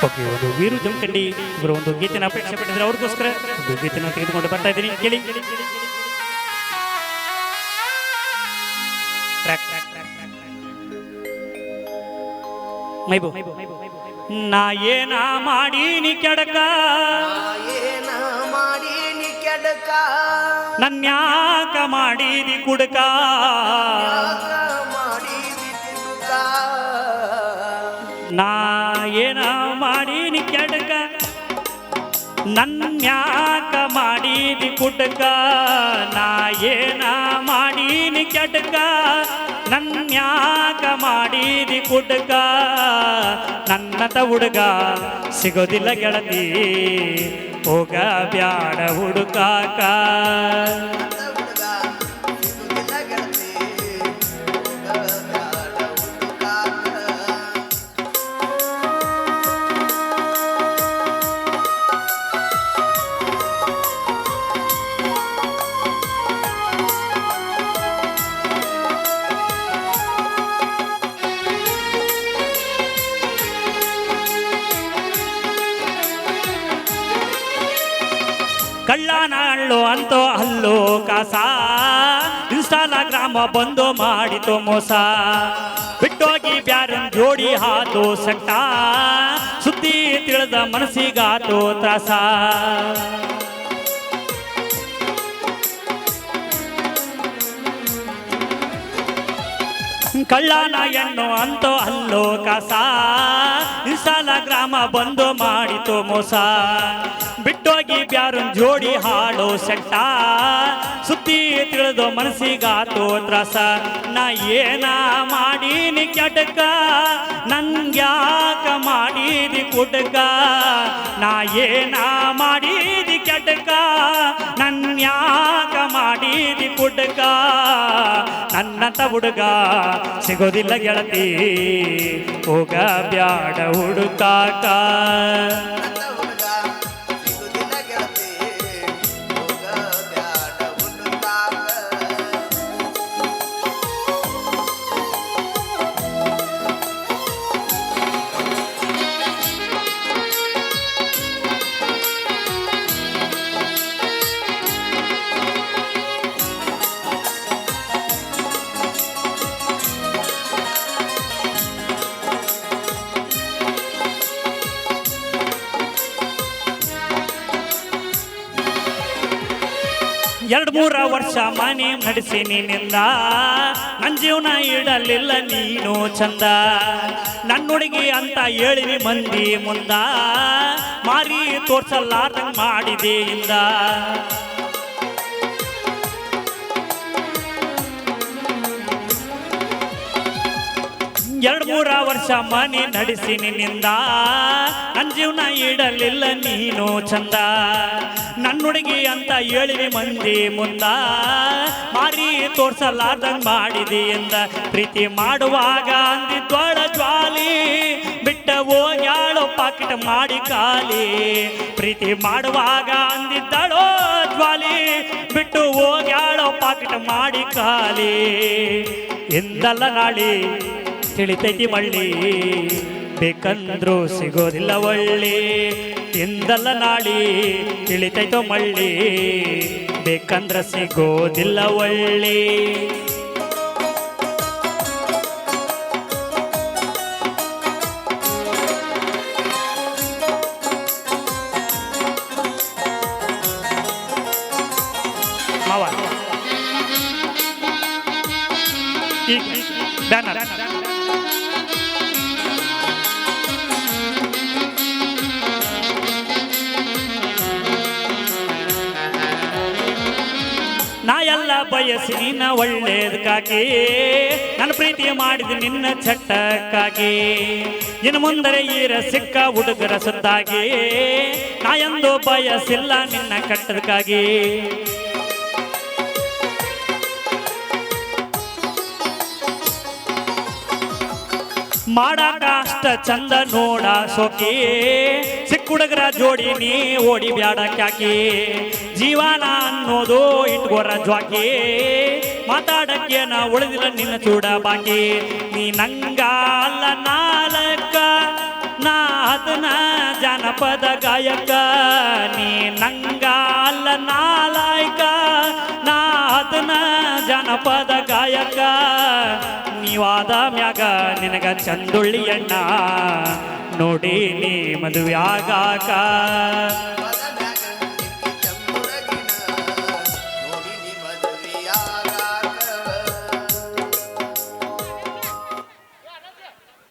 Okay, ಒಂದು ವೀರು ಜಮಖಂಡಿ ಇವರು ಒಂದು ಗೀತೆನ ಅಪೇಕ್ಷೆ ಪಟ್ಟಿದ್ರೆ ಅವ್ರಿಗೋಸ್ಕರ ಒಂದು ಗೀತೆನ ತೆಗೆದುಕೊಂಡು ಬರ್ತಾ ಇದ್ದೀನಿ. ಕೇಳಿ. ಮೈಬು ನಾ ಏನ ಮಾಡೀನಿ ಕೆಡಕ, ನನ್ಯಾಕ ಮಾಡಿದಿ ಕುಡಕ, ನಾ ಏನ ಮಾಡೀನಿ ಕೆಡಕ, ನನ್ಯಾಕ ಮಾಡಿದಿ ಕುಡಕ, ನಾ ಏನ ಮಾಡೀನಿ ಕೆಡಕ, ನನ್ಯಾಕ ಮಾಡಿದಿ ಕುಡಕ, ನನ್ನತ ಹುಡುಗ ಸಿಗೋದಿಲ್ಲ ಗೆಳತಿ, ಹೋಗ ಬ್ಯಾಡ ಹುಡುಕಾಕ. ಕಳ್ಳನಾಳು ಅಂತೋ ಅಲ್ಲೋ ಕಾಸ, ಇನ್ಸ್ಟಾಗ್ರಾಮ ಬಂದು ಮಾಡಿತು ಮೋಸ, ಬಿಟ್ಟೋಗಿ ಬ್ಯಾರನ್ ಜೋಡಿ ಹಾದು ಸಟ್ಟ, ಸುದ್ದಿ ತಿಳಿದ ಮನಸ್ಸಿಗಾತು ತ್ರಾಸ. ಕಳ್ಳನ ಎಣ್ಣು ಅಂತೋ ಅಲ್ಲೋ ಕಾಸ, ಇನ್ಸ್ಟಾಗ್ರಾಮ ಬಂದು ಮಾಡಿತು ಮೋಸ, ಬಿಟ್ಟೋಗಿ ಬ್ಯಾರನ್ ಜೋಡಿ ಹಾಡೋ ಸೆಟ್ಟ, ಸುದ್ದಿ ತಿಳಿದು ಮನಸ್ಸಿಗಾತು ತ್ರಾಸ. ನಾ ಏನ ಮಾಡೀನಿ ಕೆಡಕ, ನನ್ಗ್ಯಾಕ ಮಾಡಿದಿ ಕುಡಕ, ನಾ ಏನ ಮಾಡಿದಿ ಕೆಡಕ, ನನ್ಯಾಕ ಮಾಡಿದಿ ಕುಡಕ, ನನ್ನಂತ ಹುಡುಗ ಸಿಗೋದಿಲ್ಲ ಗೆಳತಿ, ಹೋಗ ಬ್ಯಾಡ ಹುಡುಕಾಕ. ಎರಡು ಮೂರ ವರ್ಷ ಮನೆ ನಡೆಸಿ ನಿನ್ನಿಂದ, ನನ್ನ ಜೀವನ ಇಡಲಿಲ್ಲ ನೀನು ಚಂದ, ನನ್ನ ಹುಡುಗಿ ಅಂತ ಹೇಳಿವಿ ಮಂದಿ ಮುಂದ, ಮಾರಿ ತೋರ್ಸಲಾರ್ದಂಗ್ ಮಾಡಿದೆ ಇಂದ. ಎರಡು ಮೂರ ವರ್ಷ ಮನೆ ನಡೆಸಿ ನಿನ್ನಿಂದ, ನನ್ನ ಜೀವನ ಇಡಲಿಲ್ಲ ನೀನು ಚಂದ, ನನ್ನ ಹುಡುಗಿ ಅಂತ ಹೇಳಿವಿ ಮಂದಿ ಮುಂದ, ಮಾರಿ ತೋರ್ಸಲಾರ್ದಂಗ್ ಮಾಡಿದಿ ಎಂದ. ಪ್ರೀತಿ ಮಾಡುವಾಗ ಅಂದಿದ್ವಾಳ ಜ್ವಾಲಿ, ಬಿಟ್ಟ ಹೋಗ್ಯಾಳೋ ಪಾಕೆಟ್ ಮಾಡಿ ಖಾಲಿ, ಪ್ರೀತಿ ಮಾಡುವಾಗ ಅಂದಿದ್ದಾಳೋ ಜ್ವಾಲಿ, ಬಿಟ್ಟು ಹೋಗ್ಯಾಳೋ ಪಾಕೆಟ್ ಮಾಡಿ ಖಾಲಿ. ಎಂದಲ್ಲ ನಾಳಿ ತಿಳಿತೈತಿ ಮಳ್ಳಿ, ಬೇಕಂದ್ರೂ ಸಿಗೋದಿಲ್ಲ ಒಳ್ಳಿ, ಎಂದಲ್ಲ ನಾಳಿ ತಿಳಿತೈತೋ ಮಳ್ಳಿ, ಬೇಕಂದ್ರ ಸಿಗೋದಿಲ್ಲ ಒಳ್ಳಿ. ಮಾವ ಬ್ಯಾನರ್ ನಾ ಎಲ್ಲ ಬಯಸಿ ನಿನ್ನ ಒಳ್ಳೇದಕ್ಕಾಗಿ, ನನ್ನ ಪ್ರೀತಿ ಮಾಡಿದ ನಿನ್ನ ಚಟ್ಟಕ್ಕಾಗಿ, ಇನ್ನು ಮುಂದರೆ ಈರ ಸಿಕ್ಕ ಹುಡುಗರ ಸುತ್ತಾಗಿ, ನಾ ಎಂದು ಬಯಸಿಲ್ಲ ನಿನ್ನ ಕಟ್ಟದಕ್ಕಾಗಿ. ಮಾಡಾಕ ಅಷ್ಟ ಚಂದ ನೋಡ ಸೋಕಿ, ಸಿಕ್ಕ ಹುಡುಗರ ಜೋಡಿ ನೀ ಓಡಿ ಬ್ಯಾಡ ಕ್ಯಾಕಿ, ಜೀವನ ಅನ್ನೋದು ಇಟ್ಗೋರ ಜ್ವಾಕಿ, ಮಾತಾಡಕ್ಕೆ ನಾ ಉಳಿದಿಲ್ಲ ನಿನ್ನ ಚೂಡ ಬಾಕಿ. ನೀ ನಂಗ ಅಲ್ಲ ನಾಲಕ್ಕ ನಾ ಅದನ ಜಾನಪದ ಗಾಯಕ ನೀ ನಂಗ ಅಲ್ಲ ನಾಲಾಯಕ ನಾ ಅದನ ಜಾನಪದ ಗಾಯಕ ನೀವಾದ ಮ್ಯಾಗ ನಿನಗ ಚಂದುಳ್ಳಿ ಅಣ್ಣ ನೋಡಿ ನೀ ಮದುವೆ ಆಗಾಕ